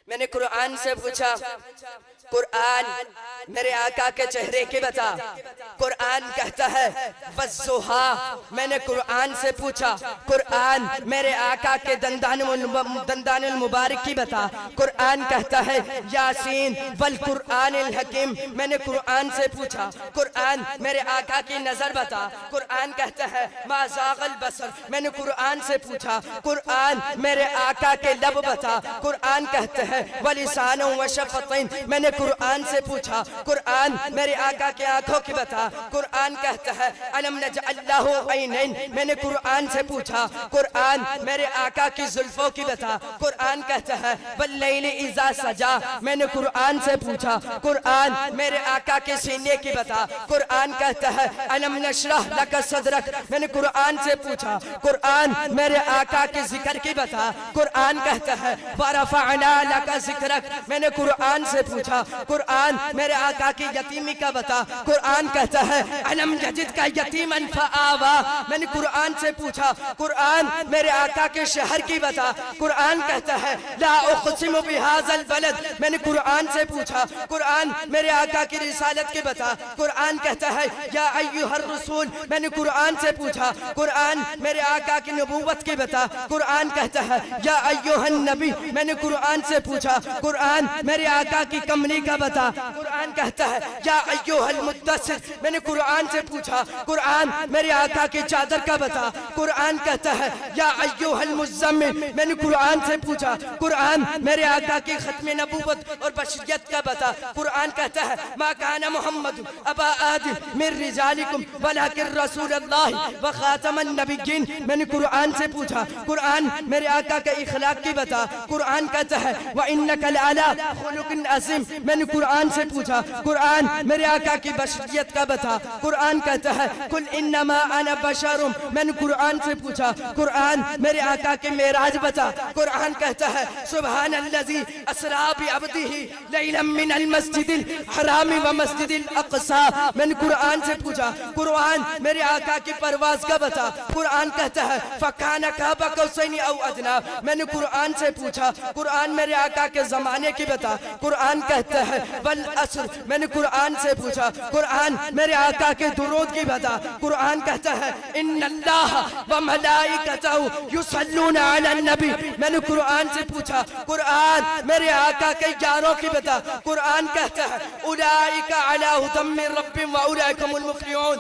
میں نے قرآن سے پوچھا قرآن میرے آقا کے چہرے کی بتا، قرآن کہتا ہے والضحیٰ۔ میں نے قرآن سے پوچھا قرآن میرے آقا کے دندان المبارک کی بتا، قرآن کہتا ہے یاسین والقرآن الحکیم۔ میں نے قرآن سے پوچھا قرآن میرے آقا کی نظر بتا، قرآن کہتا ہے ما زاغ البصر۔ میں نے قرآن سے پوچھا قرآن میرے آقا کے لب بتا، قرآن کہتا ہے ولسان و شفتین۔ میں نے قرآن سے پوچھا قرآن میرے آقا کے آنکھوں کی بتا، قرآن کہتا ہے الم نجعل لہ عینین۔ میں نے قرآن سے پوچھا قرآن میرے آقا کی زلفوں کی بتا، قرآن کہتا ہے واللیل اذا سجا۔ میں نے قرآن سے پوچھا قرآن میرے آقا کے سینے کی بتا، قرآن کہتا ہے الم نشرح لک صدرک۔ میں نے قرآن سے پوچھا قرآن میرے آقا کے ذکر کی بتا، قرآن کہتا ہے ورفعنا لک ذکرک۔ میں نے قرآن سے پوچھا قرآن میرے آقا کی یتیمی کا بتا، قرآن کہتا ہے الم یجدک یتیما فآوی۔ میں نے قرآن سے پوچھا قرآن میرے آقا کے شہر کی بتا، قرآن کہتا ہے لا اقسم بہذا البلد۔ میں نے قرآن سے پوچھا قرآن میرے آقا کی رسالت کی بتا، قرآن کہتا ہے یا ایھا الرسول۔ میں نے قرآن سے پوچھا قرآن میرے آقا کی نبوت کی بتا، قرآن کہتا ہے یا ایھا النبی۔ میں نے قرآن سے پوچھا قرآن میرے آقا کی کملی کا بتا، قرآن کہتا ہے یا ایھا المدثر۔ میں نے قرآن سے پوچھا قرآن میرے آقا کی چادر کا بتا، قرآن کہتا ہے یا ایھا المزمل۔ میں نے قرآن سے پوچھا قرآن میرے آقا کی ختم نبوت اور بشریت کا بتا، قرآن کہتا ہے ما کان محمد ابا آدم من رجالکم ولکن رسول اللہ وخاتم النبیین۔ میں نے قرآن سے پوچھا قرآن میرے آقا کے اخلاق کی بتا، قرآن کہتا ہے وانک لعلی خلق عظیم۔ میں نے قرآن سے پوچھا قرآن میرے آقا کی بشریت کا بتا، قرآن کہتا ہے قل انما انا بشر۔ میں نے قرآن سے پوچھا قرآن میرے آقا کے معراج بتا، قرآن کہتا ہے سبحان الذی اسری بعبدہ لیلا من المسجد الحرام ومسجد الاقصی۔ میں نے قرآن سے پوچھا قرآن میرے آقا کی پرواز کا بتا، قرآن کہتا ہے فکان قاب قوسین او ادنی۔ میں نے قرآن سے پوچھا قرآن میرے آقا کے زمانے کی بتا، قرآن کہتا ہے والعصر۔ میں نے قرآن سے پوچھا قرآن میرے آقا کے درود کی بتا، قرآن کہتا ہے ان اللہ وملائکتہ یصلون علی النبی۔ میں نے قرآن سے پوچھا قرآن میرے آقا کے یاروں کی بتا، قرآن کہتا ہے اولئک علی ھدی من ربہم واولئک ھم المفلحون۔